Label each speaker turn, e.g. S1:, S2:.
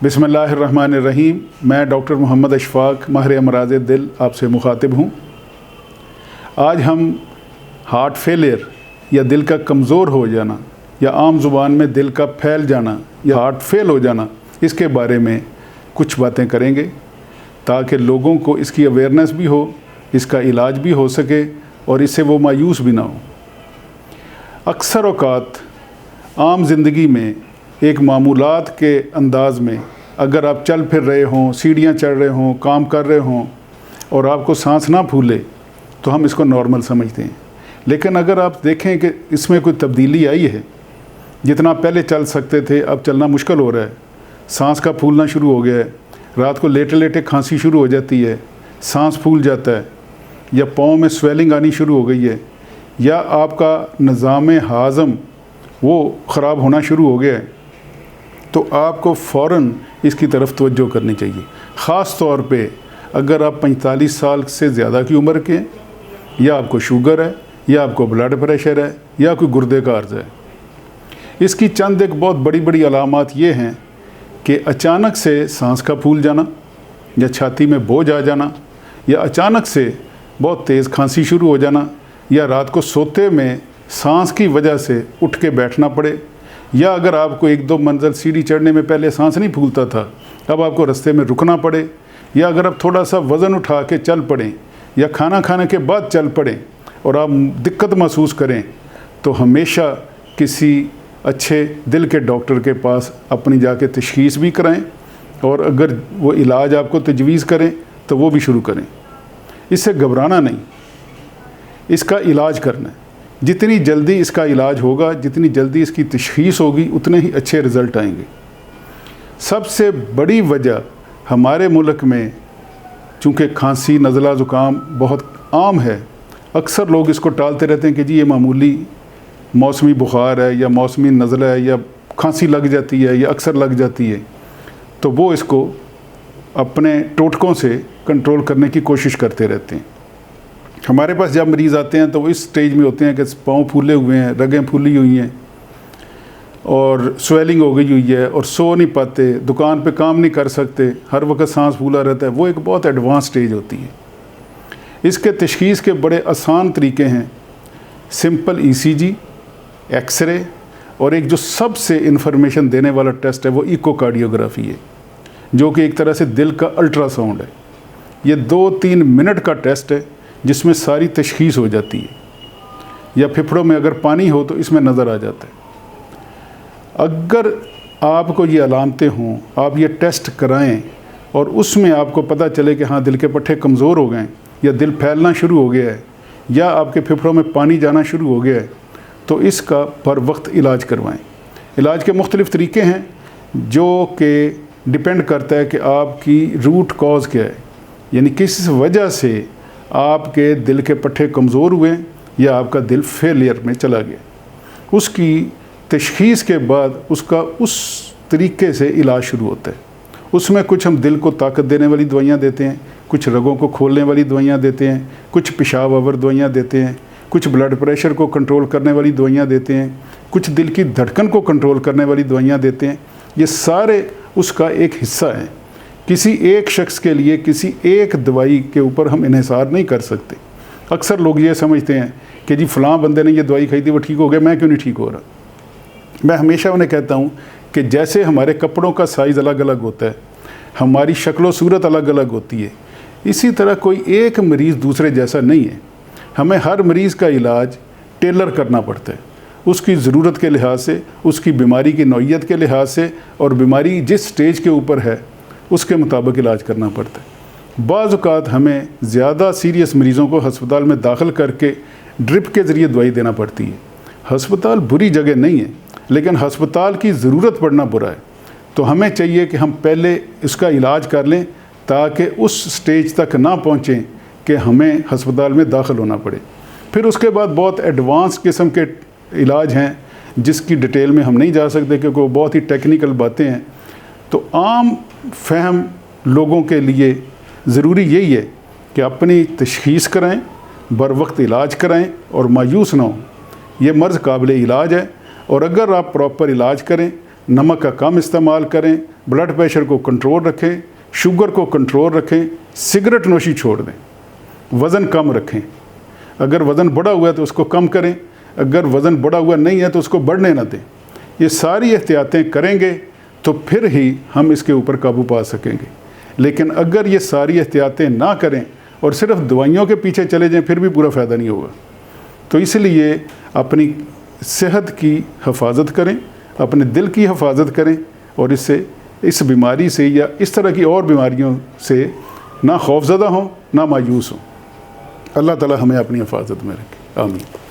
S1: बिस्मिल्लाहिर्रहमानिर्रहीम। मैं डॉक्टर मोहम्मद अशफाक माहिर अमराज दिल आपसे मुखातिब हूँ। आज हम हार्ट फेलियर या दिल का कमज़ोर हो जाना या आम ज़ुबान में दिल का फैल जाना या हार्ट फेल हो जाना, इसके बारे में कुछ बातें करेंगे ताकि लोगों को इसकी अवेयरनेस भी हो, इसका इलाज भी हो सके और इससे वो मायूस भी ना हो। अक्सर औक़ात आम ज़िंदगी में एक मामूलात के अंदाज़ में अगर आप चल फिर रहे हों, सीढ़ियाँ चढ़ रहे हों, काम कर रहे हों और आपको सांस ना फूले तो हम इसको नॉर्मल समझते हैं। लेकिन अगर आप देखें कि इसमें कोई तब्दीली आई है, जितना पहले चल सकते थे अब चलना मुश्किल हो रहा है, सांस का फूलना शुरू हो गया है, रात को लेटे लेटे खांसी शुरू हो जाती है, सांस फूल जाता है, या पाँव में स्वेलिंग आनी शुरू हो गई है, या आपका निज़ाम हाज़म वो ख़राब होना शुरू हो गया है, तो आपको फ़ौरन इसकी तरफ तवज्जो करनी चाहिए। ख़ास तौर पे अगर आप 45 साल से ज़्यादा की उम्र के हैं, या आपको शुगर है, या आपको ब्लड प्रेशर है, या कोई गुर्दे का अर्ज़ है। इसकी चंद एक बहुत बड़ी बड़ी अलामात ये हैं कि अचानक से सांस का फूल जाना, या छाती में बोझ आ जाना, या अचानक से बहुत तेज़ खांसी शुरू हो जाना, या रात को सोते में सांस की वजह से उठ के बैठना पड़े, या अगर आपको एक दो मंजिल सीढ़ी चढ़ने में पहले सांस नहीं फूलता था, अब आपको रास्ते में रुकना पड़े, या अगर आप थोड़ा सा वज़न उठा के चल पड़ें या खाना खाने के बाद चल पड़ें और आप दिक्कत महसूस करें, तो हमेशा किसी अच्छे दिल के डॉक्टर के पास अपनी जाके तशख़ीस भी कराएं, और अगर वो इलाज आपको तजवीज़ करें तो वो भी शुरू करें। इससे घबराना नहीं, इसका इलाज करना है। जितनी जल्दी इसका इलाज होगा, जितनी जल्दी इसकी तशख़ीस होगी, उतने ही अच्छे रिज़ल्ट आएंगे। सबसे बड़ी वजह हमारे मुल्क में, चूँकि खांसी नज़ला ज़ुकाम बहुत आम है, अक्सर लोग इसको टालते रहते हैं कि जी ये मामूली मौसमी बुखार है, या मौसमी नज़ला है, या खांसी लग जाती है, या अक्सर लग जाती है, तो वो इसको अपने टोटकों से कंट्रोल करने की कोशिश करते रहते हैं। हमारे पास जब मरीज़ आते हैं तो वो इस स्टेज में होते हैं कि पाँव फूले हुए हैं, रगें फूली हुई हैं और स्वेलिंग हो गई हुई है, और सो नहीं पाते, दुकान पे काम नहीं कर सकते, हर वक्त सांस फूला रहता है। वो एक बहुत एडवांस स्टेज होती है। इसके तशख़ीस के बड़े आसान तरीके हैं। सिंपल ECG, एक्सरे, और एक जो सबसे इन्फॉर्मेशन देने वाला टेस्ट है वो इकोकार्डियोग्राफी है, जो कि एक तरह से दिल का अल्ट्रासाउंड है। ये 2-3 मिनट का टेस्ट है जिसमें सारी तशख़ीस हो जाती है, या फेफड़ों में अगर पानी हो तो इसमें नज़र आ जाता है। अगर आपको ये अलामतें हों, आप ये टेस्ट कराएं और उसमें आपको पता चले कि हाँ दिल के पट्टे कमज़ोर हो गए, या दिल फैलना शुरू हो गया है, या आपके फेफड़ों में पानी जाना शुरू हो गया है, तो इसका बर वक्त इलाज करवाएं। इलाज के मुख्तलिफ़ तरीके हैं, जो कि डिपेंड करता है कि आपकी रूट कॉज़ क्या है, यानी किस वजह से आपके दिल के पट्टे कमज़ोर हुए या आपका दिल फेलियर में चला गया। उसकी तशख़ीस के बाद उसका उस तरीके से इलाज शुरू होता है। उसमें कुछ हम दिल को ताकत देने वाली दवाइयाँ देते हैं, कुछ रगों को खोलने वाली दवाइयाँ देते हैं, कुछ पेशाब आवर दवाइयाँ देते हैं, कुछ ब्लड प्रेशर को कंट्रोल करने वाली दवाइयाँ देते हैं, कुछ दिल की धड़कन को कंट्रोल करने वाली दवाइयाँ देते हैं। ये सारे उसका एक हिस्सा हैं। किसी एक शख्स के लिए किसी एक दवाई के ऊपर हम इन्हिसार नहीं कर सकते। अक्सर लोग ये समझते हैं कि जी फ़लाँ बंदे ने ये दवाई खाई थी वो ठीक हो गया, मैं क्यों नहीं ठीक हो रहा। मैं हमेशा उन्हें कहता हूँ कि जैसे हमारे कपड़ों का साइज़ अलग अलग होता है, हमारी शक्ल व सूरत अलग अलग होती है, इसी तरह कोई एक मरीज़ दूसरे जैसा नहीं है। हमें हर मरीज़ का इलाज टेलर करना पड़ता है, उसकी ज़रूरत के लिहाज से, उसकी बीमारी की नौइयत के लिहाज से, और बीमारी जिस स्टेज के ऊपर है उसके मुताबिक इलाज करना पड़ता है। बाज़ औक़ात हमें ज़्यादा सीरियस मरीज़ों को हस्पताल में दाखिल करके ड्रिप के ज़रिए दवाई देना पड़ती है। हस्पताल बुरी जगह नहीं है, लेकिन हस्पताल की ज़रूरत पड़ना बुरा है। तो हमें चाहिए कि हम पहले इसका इलाज कर लें ताकि उस स्टेज तक ना पहुँचें कि हमें हस्पताल में दाखिल होना पड़े। फिर उसके बाद बहुत एडवांस किस्म के इलाज हैं जिसकी डिटेल में हम नहीं जा सकते क्योंकि वो बहुत ही टेक्निकल बातें हैं। तो आम फहम लोगों के लिए ज़रूरी यही है कि अपनी तशख़ीस कराएं, बर वक्त इलाज कराएं और मायूस ना हो। ये मर्ज़ काबिल इलाज है, और अगर आप प्रॉपर इलाज करें نمک کا کم استعمال کریں، بلڈ پریشر کو کنٹرول رکھیں، شوگر کو کنٹرول رکھیں، سگریٹ نوشی چھوڑ دیں، وزن کم رکھیں۔ اگر وزن بڑھا ہوا ہے تو اس کو کم کریں، اگر وزن بڑھا ہوا نہیں ہے تو اس کو بڑھنے نہ دیں۔ یہ ساری احتیاطیں کریں گے تو پھر ہی ہم اس کے اوپر قابو پا سکیں گے۔ لیکن اگر یہ ساری احتیاطیں نہ کریں اور صرف دوائیوں کے پیچھے چلے جائیں پھر بھی پورا فائدہ نہیں ہوگا۔ تو اس لیے اپنی صحت کی حفاظت کریں، اپنے دل کی حفاظت کریں، اور اس بیماری سے یا اس طرح کی اور بیماریوں سے نہ خوف زدہ ہوں نہ مایوس ہوں۔ اللہ تعالی ہمیں اپنی حفاظت میں رکھے، آمین۔